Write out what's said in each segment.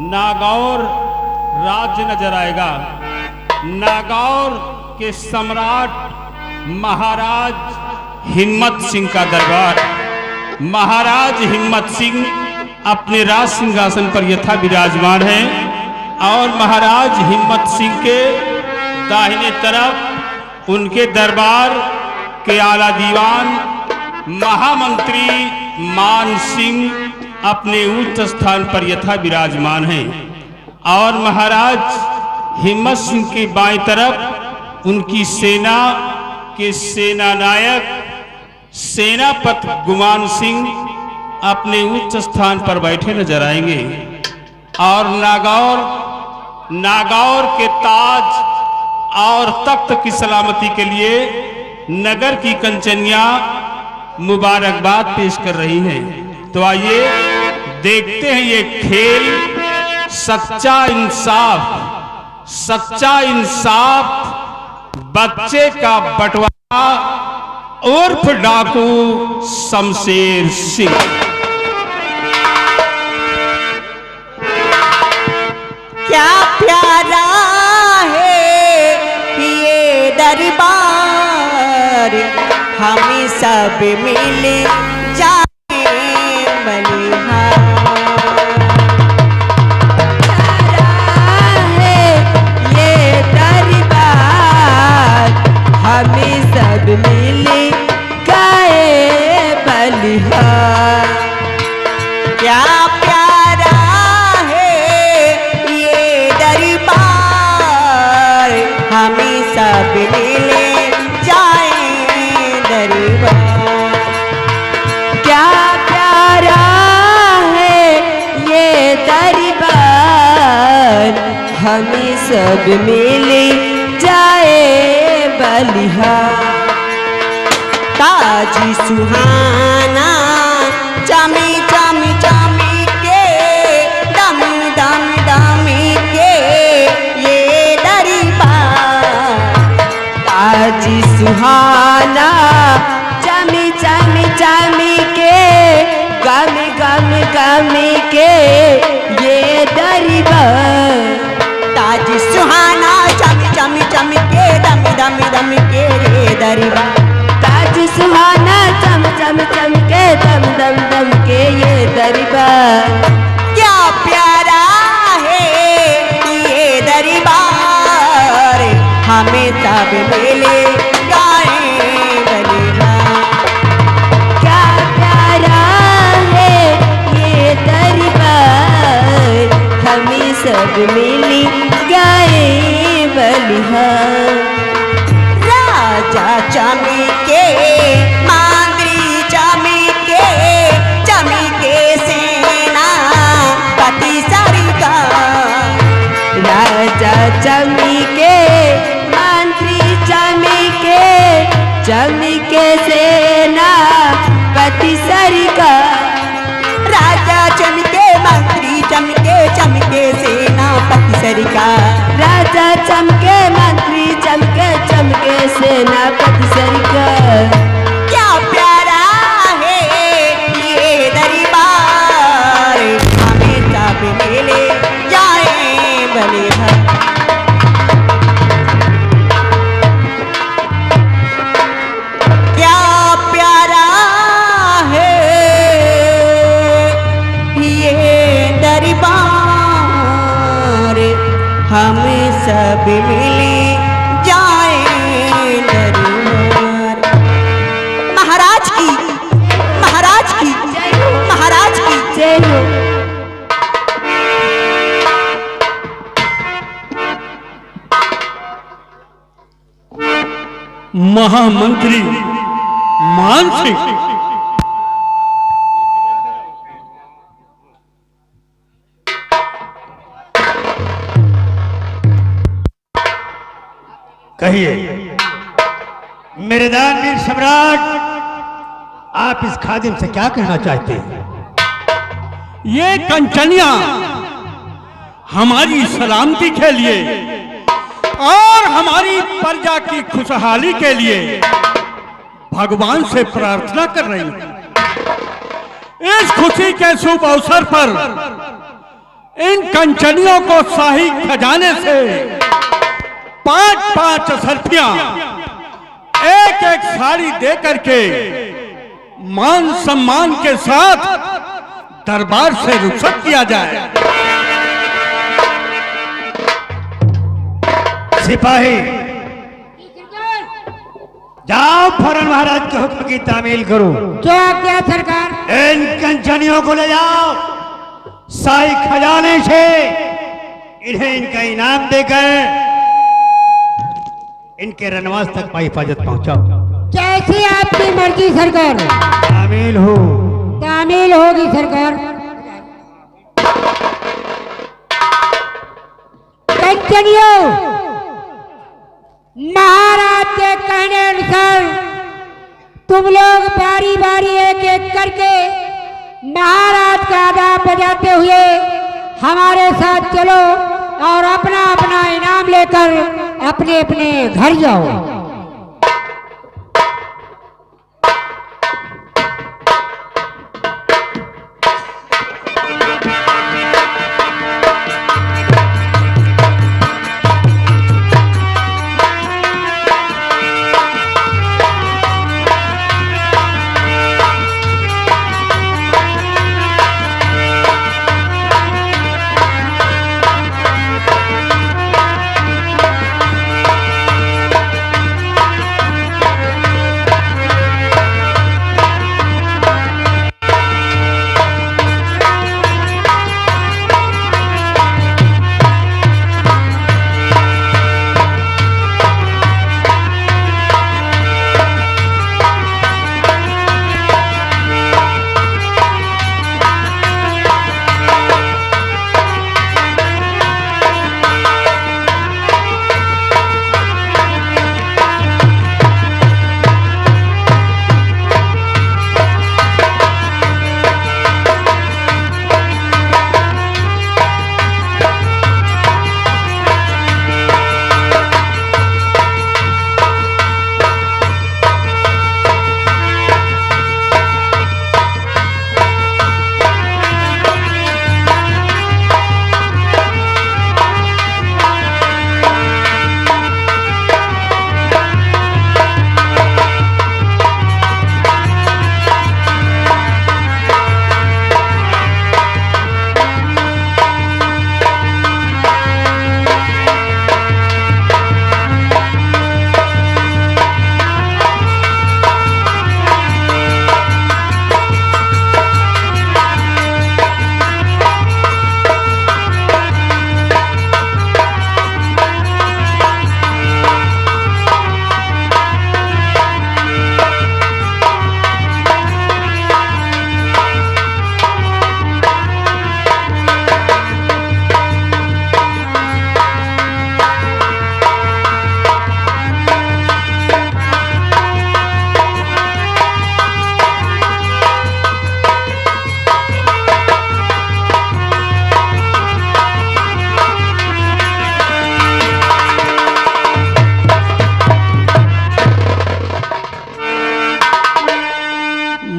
नागौर राज्य नजर आएगा। नागौर के सम्राट महाराज हिम्मत सिंह का दरबार। महाराज हिम्मत सिंह अपने राज सिंहासन पर यथा विराजमान हैं और महाराज हिम्मत सिंह के दाहिने तरफ उनके दरबार के आला दीवान महामंत्री मान सिंह अपने उच्च स्थान पर यथा विराजमान हैं और महाराज हिम्मत सिंह के बाएं तरफ उनकी सेना के सेना नायक सेनापति गुमान सिंह अपने उच्च स्थान पर बैठे नजर आएंगे और नागौर के ताज और तख्त की सलामती के लिए नगर की कंचनियां मुबारकबाद पेश कर रही हैं। तो आइए देखते हैं ये खेल सच्चा इंसाफ बच्चे का बंटवारा उर्फ डाकू शमशेर सिंह। क्या प्यारा है ये दरबार, हम सब मिल जाए बलिहार। प्यारा है ये दरबार, हम सब मिल गए बलिहार। क्या प्यारा है ये दरबार, हम सब मिले जाए दरबार। क्या प्यारा है ये दरबार, हम सब मिले जाए बलिहार। ताजी सुहाना चमी चमी चमी के दम दम दमी के ये दरबार। ताजी सुहाना चमी चमी चमी के गम गम गमी के ये दरबार। ताजी सुहाना चमी चमी चमी के दम दम दम के ये दरबार। ताज सुहाना चम चम चम के दम दम दम के ये दरबार। क्या प्यारा है ये दरबार, हमें सब मिले गाए बलिहार। क्या प्यारा है ये दरबार, हमें सब मिले गाए बलिहार। राजा चमी के मंत्री चमी के सेना पति सरिका। राजा चमी के मंत्री चमी के सेना पति सरिका। राजा चमी के मंत्री चमी के सेना पति सरिका। राजा चमके मंत्री चमके सेनापति सरिका। क्या प्यारा है ये दरबार, हमें सब मिले जाए बलिहार। क्या प्यारा है ये दरबार, हमें सब मिले जाए दरबार। महाराज की जय हो। महामंत्री मान सिंह, कहिए मेरे दानवीर सम्राट, आप इस खादिम से क्या कहना चाहते हैं? ये कंचनियां हमारी सलामती के लिए और हमारी प्रजा की खुशहाली के लिए भगवान से प्रार्थना कर रही हैं। इस खुशी के शुभ अवसर पर इन कंचनियों को शाही खजाने से 5-5 असरफियां एक एक साड़ी दे करके मान सम्मान के साथ दरबार से रुखसत किया जाए। सिपाही जाओ, फौरन महाराज के हुक्म की तामील करो। जो आज्ञा सरकार। इन कंचनियों को ले जाओ, शाही खजाने से इन्हें इनका इनाम देकर इनके रनवास तक हिफाजत पहुंचाओ। जैसी आपकी मर्जी सरकार। तामील हो। तामील होगी सरकार। कंचनियों, महाराज के कहने अनुसार तुम लोग बारी बारी एक एक करके महाराज का आदाब बजाते हुए हमारे साथ चलो और अपना अपना इनाम लेकर अपने अपने घर जाओ।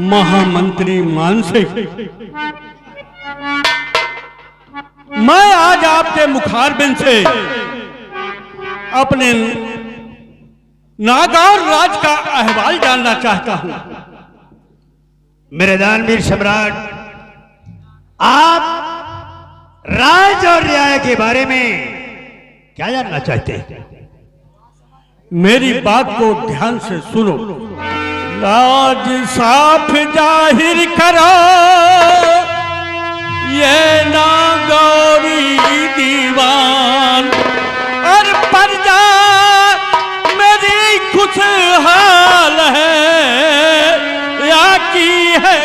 महामंत्री मानसिक, मैं आज आपके मुखारबिन से अपने नागौर राज का अहवाल जानना चाहता हूं। मेरे दानवीर सम्राट, आप राज और रियाया के बारे में क्या जानना चाहते हैं? मेरी बात को ध्यान से सुनो। राज साफ जाहिर करो, ये नागौरी दीवान और प्रजा मेरी खुशहाल है या की है।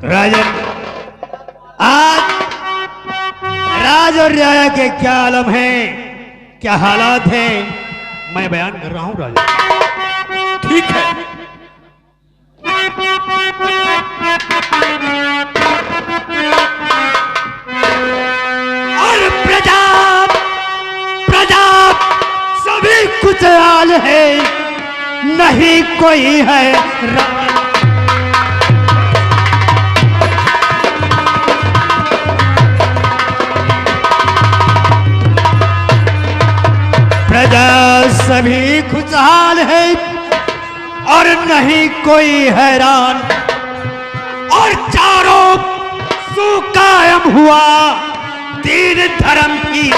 राजन, आज राज और रियाया के क्या आलम हैं, क्या हालात हैं, मैं बयान कर रहा हूं राजन। ठीक है। और प्रजा प्रजा सभी खुशहाल नहीं कोई है प्रजा सभी खुशहाल है और नहीं कोई हैरान, और चारों सुकायम हुआ दीन धर्म की,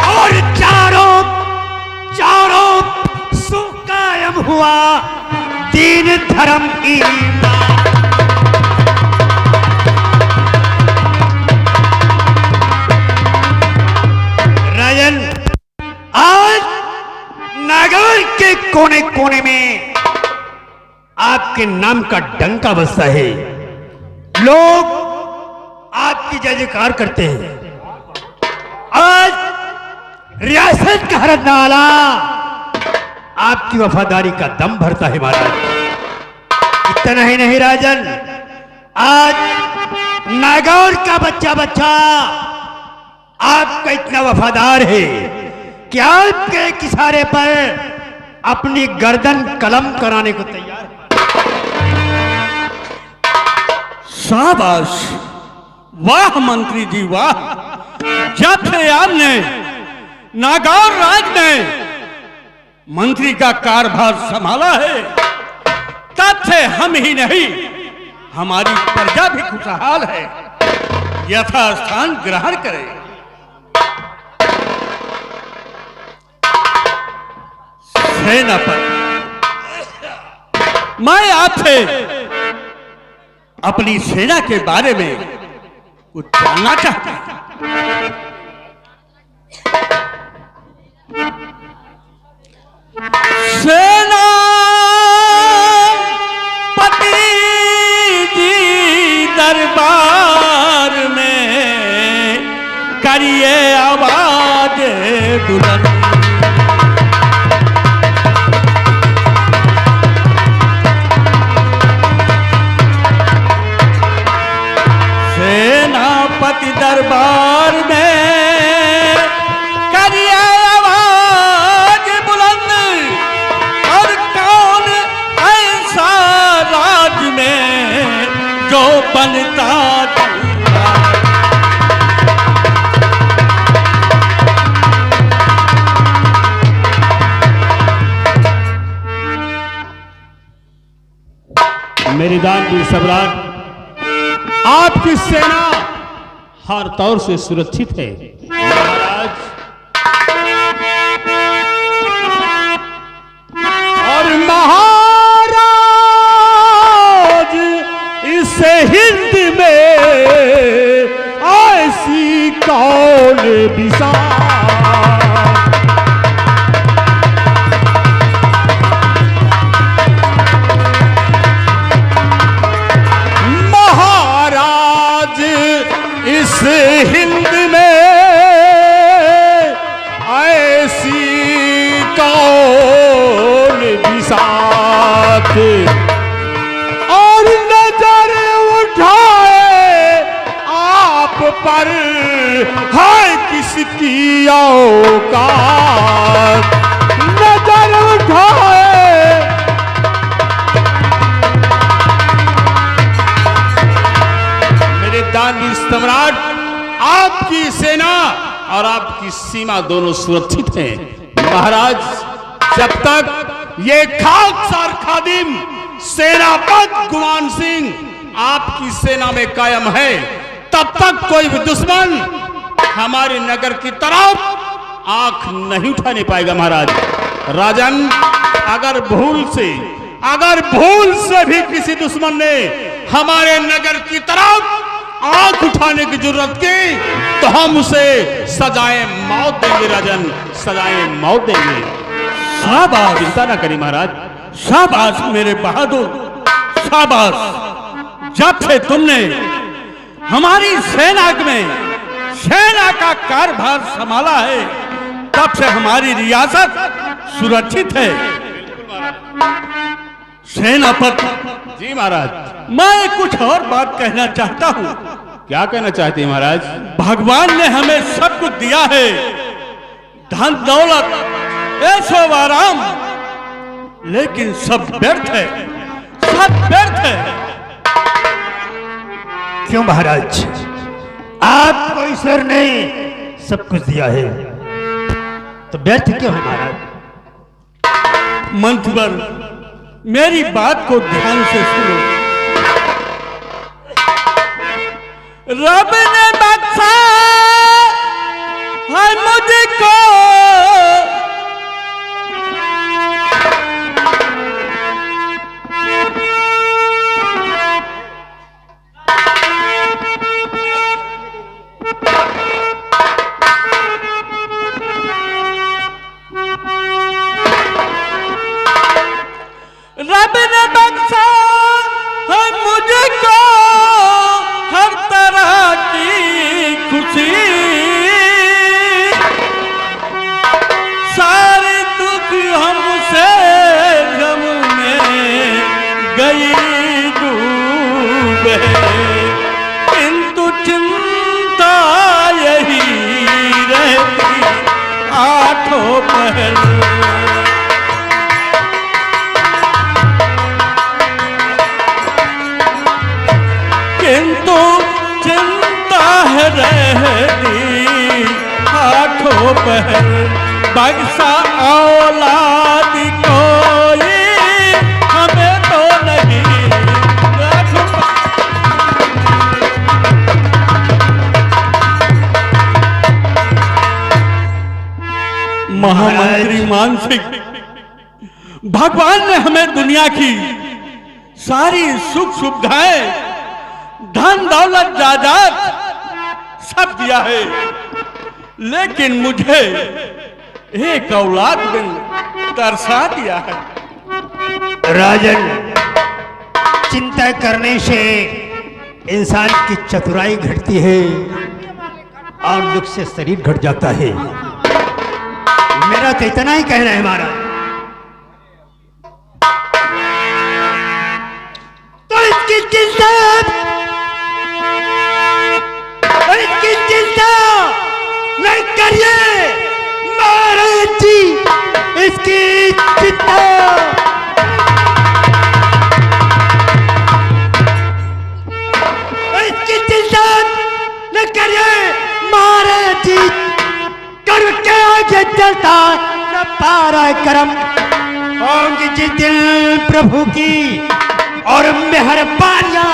और चारों सुकायम हुआ दीन धर्म की। राजन, आज नगर के कोने कोने में आपके नाम का डंका बजता है, लोग आपकी जय जयकार करते हैं। आज रियासत का हर नाला आपकी वफादारी का दम भरता है महाराज। इतना ही नहीं राजन, आज नागौर का बच्चा बच्चा आपका इतना वफादार है कि आपके एक इशारे पर अपनी गर्दन कलम कराने को तैयार है। शाबाश, वाह मंत्री जी वाह। जब से आपने नागौर राज में मंत्री का कारभार संभाला है, तब से हम ही नहीं हमारी प्रजा भी खुशहाल है। यथास्थान ग्रहण करें। सेनापति, मैं आपसे अपनी सेना के बारे में कुछ जानना चाहता हूं। सेनापति जी दरबार में करिए आवाज बुलंद, सेनापति दरबार में करिए आवाज बुलंद, और कौन ऐसा राज में जो बनता मेरे दानवीर सम्राट, आपकी सेना हर तौर से सुरक्षित है महाराज। और महाराज इस हिंद में ऐसी कौन विशाल, इस हिंद में ऐसी कौन बिसात, और नजर उठाए आप पर है किसकी औकात, नजर उठाए मेरे दानवीर सम्राट। आपकी सेना और आपकी सीमा दोनों सुरक्षित हैं महाराज। जब तक ये खाकसार खादिम सेनापति गुमान सिंह आपकी सेना में कायम है, तब तक कोई भी दुश्मन हमारे नगर की तरफ आंख नहीं उठाने पाएगा महाराज। राजन, अगर भूल से भी किसी दुश्मन ने हमारे नगर की तरफ आंख उठाने की जरूरत की, तो हम उसे सजाए मौत देंगे राजन, सजाए मौत देंगे। शाबाश, चिंता ना करिए महाराज। शाबाश मेरे बहादुर, शाबाश। जब से तुमने हमारी सेना में सेना का कारभार संभाला है, तब से हमारी रियासत सुरक्षित है। सेनापति जी महाराज। मैं कुछ और बात कहना चाहता हूं क्या कहना चाहते हैं महाराज? भगवान ने हमें सब कुछ दिया है, धन दौलत ऐशो आराम, लेकिन सब व्यर्थ है, सब व्यर्थ है। क्यों महाराज? आपको ईश्वर ने सब कुछ दिया है तो व्यर्थ क्यों है महाराज? मंथवर, मेरी बात को ध्यान से सुनो। रब ने बख्शा है मुझको रब ने बख्शा है मुझको हर तरह की खुशी, सारे दुख हमसे गम में गई डूबे, किंतु चिंता यही रहती आठों पहर। किंतु चिंता है रहती आठों पहर, बख्शा औलाद कोई हमें तो नहीं। महामंत्री मानसिक, भगवान ने हमें दुनिया की सारी सुख सुविधाएं, धन दौलत जायदाद सब दिया है, लेकिन मुझे एक औलाद बिन तरसा दिया है। राजन, चिंता करने से इंसान की चतुराई घटती है और दुख से शरीर घट जाता है। मेरा तो इतना ही कहना है महाराज। तो इसकी चिंता नहीं करिए महाराज जी, इसकी चिंता न करिए महाराज जी, कर्म के आगे चलता न पारा करम। होंगी जिस दिल प्रभु की और मेहरबानियां,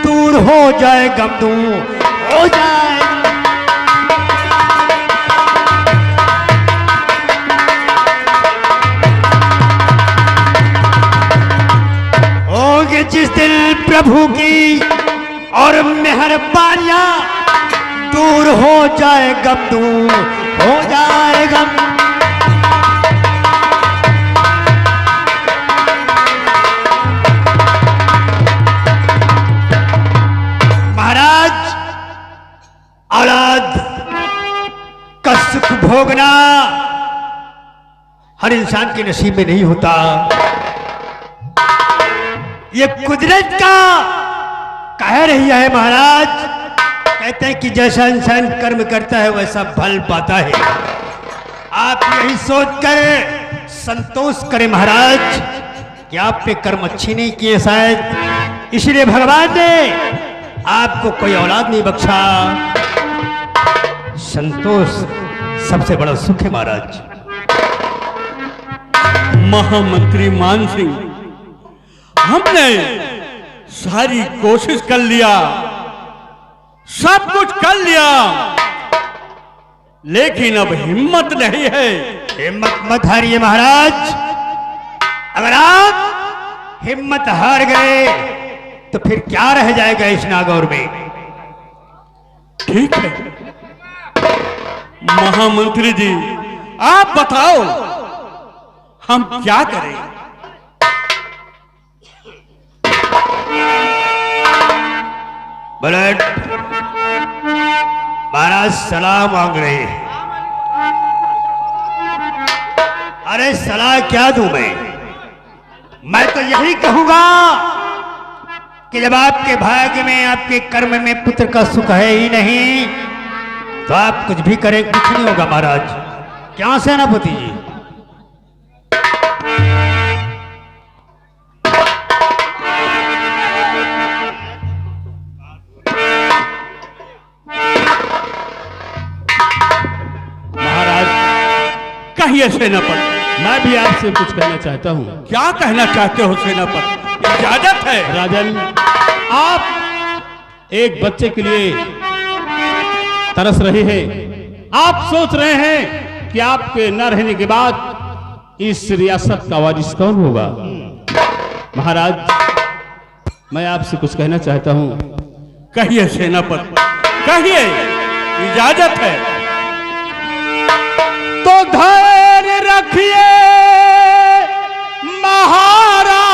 दूर हो जाए गम, दूर हो जाए। होंगे जिस दिल प्रभु की और मेहरबानियां, दूर हो जाए गम, दूर हो जाए गम। महाराज, औलाद का सुख भोगना हर इंसान के नसीब में नहीं होता। ये कुदरत का कह रही है महाराज। कहते हैं कि जैसा इंसान कर्म करता है वैसा फल पाता है। आप यही सोचकर संतोष करें महाराज कि आप पे कर्म अच्छे नहीं किए शायद, इसलिए भगवान ने आपको कोई औलाद नहीं बख्शा। संतोष सबसे बड़ा सुख है महाराज। महामंत्री मान सिंह, हमने सारी कोशिश कर लिया, सब कुछ कर लिया, लेकिन अब हिम्मत नहीं है। हिम्मत मत हारिए महाराज। अगर आप हिम्मत हार गए तो फिर क्या रह जाएगा इस नागौर में? ठीक है महामंत्री जी, आप बताओ हम क्या करें? बुलेट महाराज सलाह मांग रहे हैं। अरे सलाह क्या दूं मैं तो यही कहूंगा कि जब आपके भाग्य में, आपके कर्म में पुत्र का सुख है ही नहीं, तो आप कुछ भी करें कुछ नहीं होगा महाराज। क्या सेनापति जी? महाराज, कहिए सेनापति। मैं भी आपसे कुछ कहना चाहता हूँ। क्या कहना चाहते हो सेनापति? इजाजत है। राजन, आप एक बच्चे के लिए तरस रहे हैं। आप सोच रहे हैं कि आपके न रहने के बाद इस रियासत का वारिस कौन होगा। महाराज, मैं आपसे कुछ कहना चाहता हूँ। कहिए सेनापति, कहिए, इजाजत है। तो धैर्य रखिए महाराज,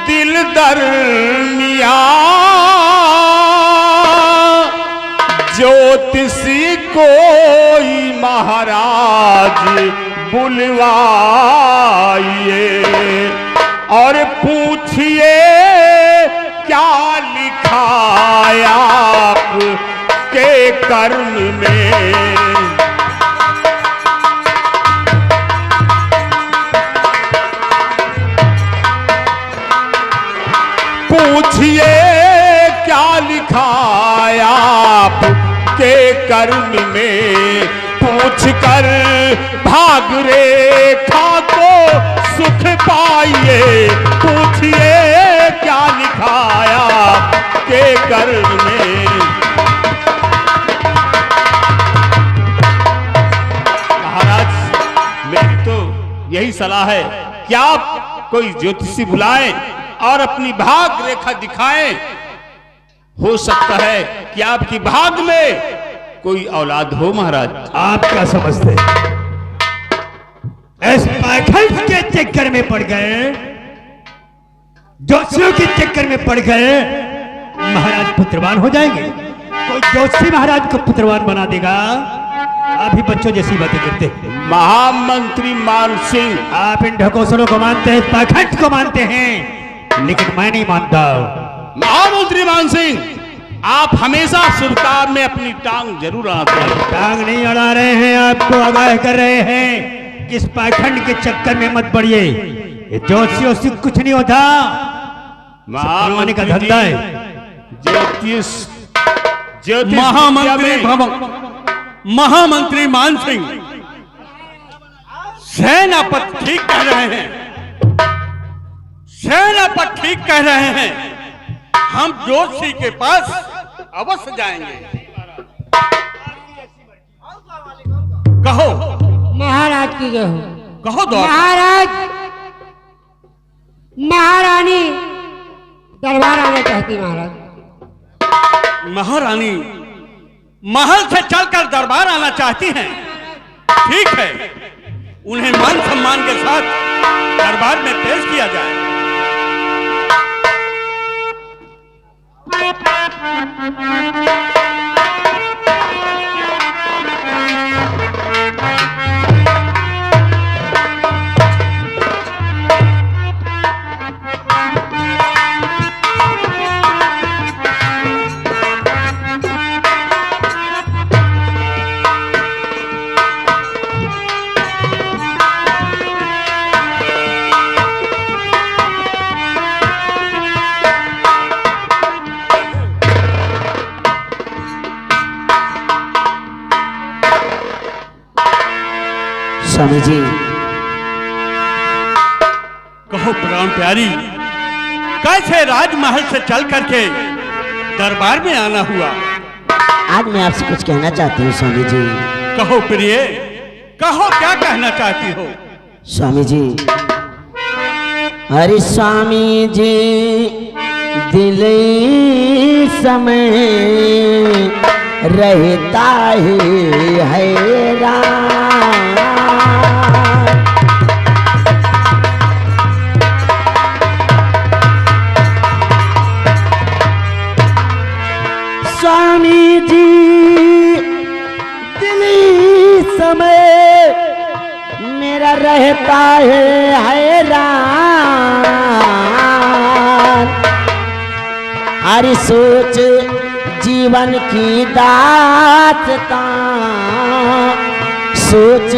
दिल दरमिया, ज्योतिषी कोई महाराज बुलवाइए और पूछिए क्या लिखा आप के कर्म में। पूछिए क्या लिखा आप के कर्म में, पूछ कर भाग रेखा को सुख पाइए। पूछिए क्या लिखा आप के कर्म में। महाराज, मेरी तो यही सलाह है कि आप कोई ज्योतिषी बुलाएं और अपनी भाग रेखा दिखाएं। हो सकता है कि आपकी भाग में कोई औलाद हो। महाराज, आप क्या समझते हैं? इस पाखंड के चक्कर में पड़ गए, ज्योतिषियों के चक्कर में पड़ गए, महाराज पुत्रवान हो जाएंगे। कोई ज्योतिषी महाराज को पुत्रवान बना देगा? आप ही बच्चों जैसी बातें करते हैं। महामंत्री मान सिंह, आप इन ढकोसलों को मानते हैं, पाखंड को मानते हैं, लेकिन मैं नहीं मानता। महामंत्री मान सिंह, आप हमेशा सरकार में अपनी टांग जरूर अड़ाते हैं। टांग नहीं अड़ा रहे हैं, आपको आगाह कर रहे हैं कि इस पाखंड के चक्कर में मत पड़िए। ये ज्योतिषियों से कुछ नहीं होता, महामंत्री का धंधा है। ज्योतिष महामंत्री मान सिंह, सेनापति ठीक कह रहे हैं। सेनापति ठीक कह रहे हैं। हम ज्योतिषी के पास अवश्य जाएंगे। कहो महाराज की जय हो। कहो दो। महाराज, महारानी दरबार आना चाहती। महाराज, महारानी महल से चलकर दरबार आना चाहती हैं। ठीक है, उन्हें मान सम्मान के साथ दरबार में पेश किया जाए। स्वामी जी, कहो प्राण प्यारी, कैसे राजमहल से चल करके दरबार में आना हुआ? आज मैं आपसे कुछ कहना चाहती हूँ स्वामी जी। कहो प्रिय, कहो क्या कहना चाहती हो? स्वामी जी, अरे स्वामी जी, दिल समय रहता ही हैरान। स्वामी जी, दिल समय मेरा रहता है हैरान। हर सोच जीवन की दास्तां, सोच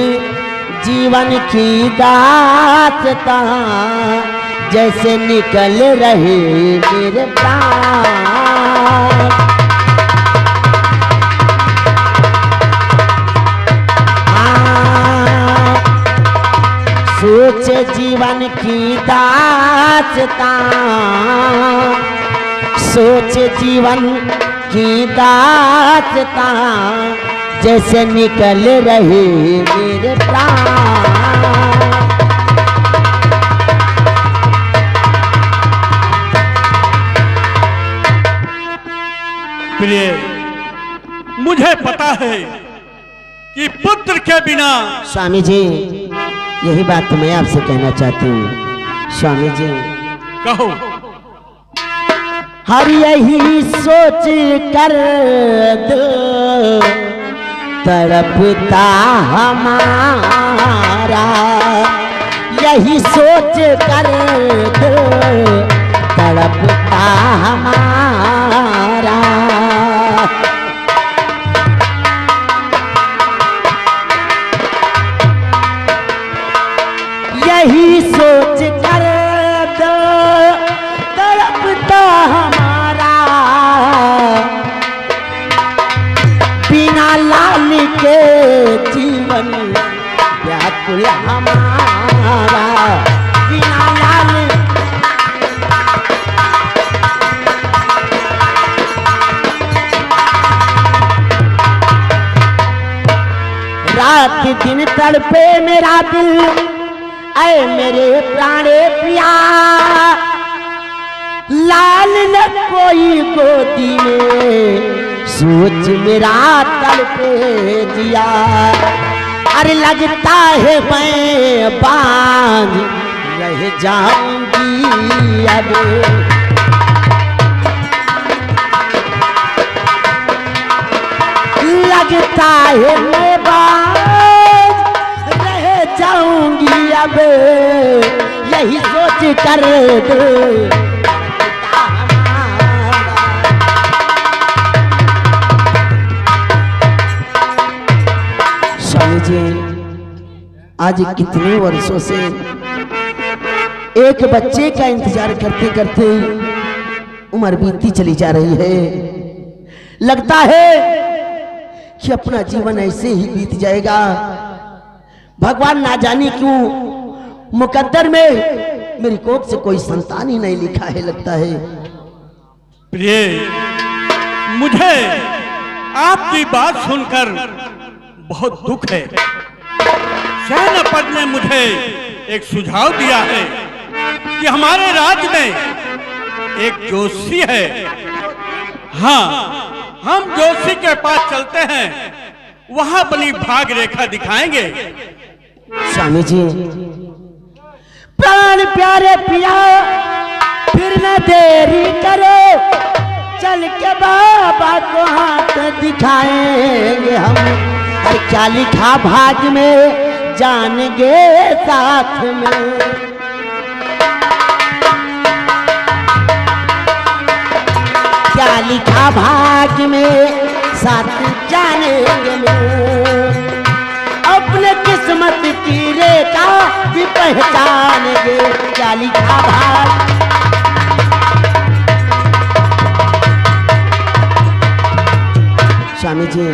जीवन की दास्तां, जैसे निकल रहे मेरे प्राण। सोच जीवन की दास्तां, सोच जीवन की दास्तां, जैसे निकल रहे मेरे प्राण। प्रिय, मुझे पता है कि पुत्र के बिना स्वामी जी, यही बात तो मैं आपसे कहना चाहती हूँ। स्वामी जी, कहो। हर यही सोच कर दो तड़पता हमारा, यही सोच कर दो तड़पता हमारा। यही सोच कर दो तड़पता हमारा, बिना लाल के जीवन व्याकुल हमारा, बिना लाल। रात दिन तड़पे मेरा दिल, ऐ मेरे प्राणे प्रिया, लाल न कोई गोदी में, सोच मेरा तड़पे दिया। अरे लगता है मैं बांझ रह जाऊंगी अब, लगता है मैं बांझ रह जाऊंगी अब, यही सोच कर दो। स्वामी जी, आज कितने वर्षों से एक बच्चे का इंतजार करते करते उम्र बीतती चली जा रही है। लगता है कि अपना जीवन ऐसे ही बीत जाएगा। भगवान ना जाने क्यों मुकद्दर में मेरी कोख से कोई संतान ही नहीं लिखा है। लगता है प्रिय, मुझे आपकी बात सुनकर बहुत दुख है। सेनापति ने मुझे एक सुझाव दिया है कि हमारे राज्य में एक जोशी है। हाँ, हम जोशी के पास चलते हैं, वहां अपनी भाग रेखा दिखाएंगे। स्वामी जी, प्राण प्यारे पिया, फिर न देरी करो, चल के बाबा को हाथ दिखाएंगे हम। और क्या लिखा भाग में जानेंगे साथ में, क्या लिखा भाग में साथ जानेंगे में, अपने किस्मत की रेखा भी पहचानेंगे। क्या लिखा भाग। स्वामी जी,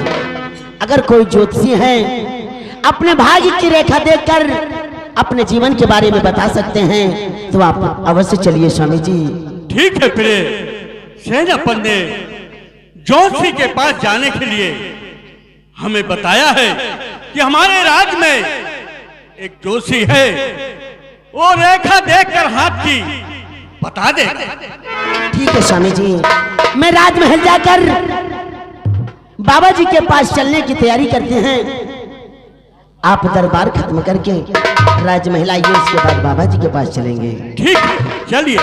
अगर कोई ज्योतिषी है अपने भाग्य की रेखा देखकर अपने जीवन के बारे में बता सकते हैं तो आप अवश्य चलिए स्वामी जी। ठीक है प्रिय, सेनापति ने जोशी के पास जाने के लिए हमें बताया है कि हमारे राज्य में एक जोशी है, वो रेखा देखकर हाथ की बता दे। ठीक है स्वामी जी, मैं राजमहल जाकर बाबा जी के पास चलने की तैयारी करते हैं। आप दरबार खत्म करके राजमहल आइए, उसके बाद बाबा जी के पास चलेंगे। ठीक है, चलिए।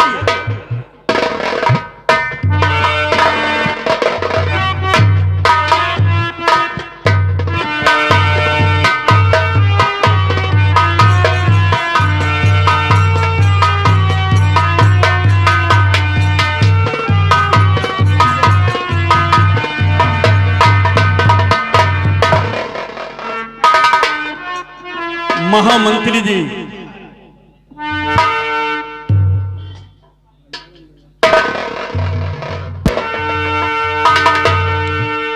महामंत्री जी,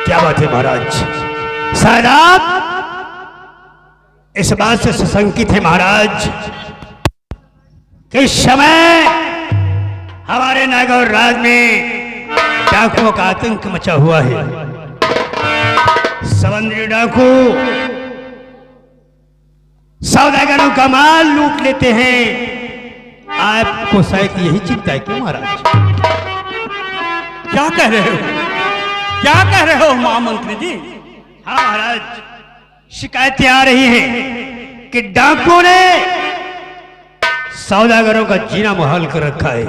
क्या बात है महाराज? शायद आप इस बात से सुशंकित है महाराज कि इस समय हमारे नागौर राज में डाकुओं का आतंक मचा हुआ है। समुद्री डाकू सौदागरों का माल लूट लेते हैं। आपको शायद यही चिंता है क्यों महाराज? क्या कह रहे हो? क्या कह रहे हो महामंत्री जी? हाँ महाराज, शिकायतें आ रही हैं कि डाकुओं ने सौदागरों का जीना मुहाल कर रखा है।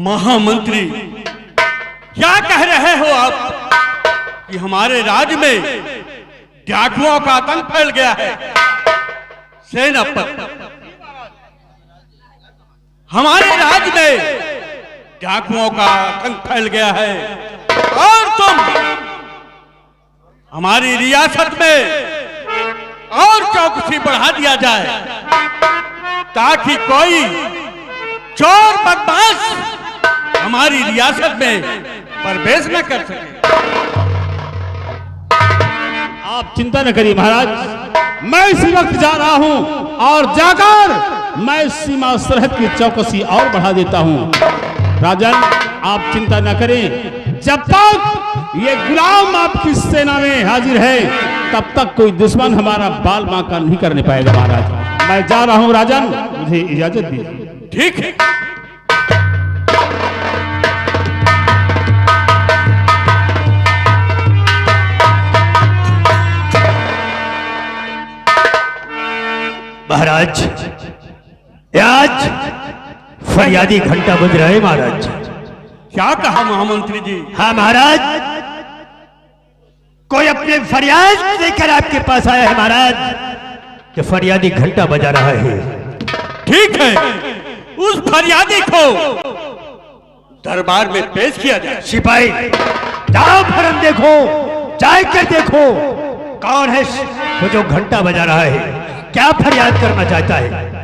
महामंत्री, क्या कह रहे हो आप कि हमारे राज्य में डाकुओं का आतंक फैल गया है? सेनापति, हमारे राज्य में डाकुओं का आतंक फैल गया है और तुम हमारी रियासत में और चौकसी बढ़ा दिया जाए ताकि कोई चोर बदमाश हमारी रियासत में प्रवेश न कर सके। आप चिंता न करिए महाराज, मैं इसी वक्त जा रहा हूं और जाकर मैं सीमा सरहद की चौकसी और बढ़ा देता हूं। राजन, आप चिंता न करें, जब तक ये गुलाम आपकी सेना में हाजिर है तब तक कोई दुश्मन हमारा बाल बांका नहीं करने पाएगा महाराज। मैं जा रहा हूं राजन, मुझे इजाजत दीजिए। ठीक है। महाराज, आज फरियादी घंटा बज रहा है महाराज। क्या कहा महामंत्री जी? हाँ महाराज, कोई अपने फरियाद लेकर आपके पास आया है महाराज, कि फरियादी घंटा बजा रहा है। ठीक है, उस फरियादी को दरबार में पेश किया जाए। सिपाही, जाओ फरम देखो, जाकर देखो कौन है वो जो घंटा बजा रहा है, क्या फरियाद करना चाहता है।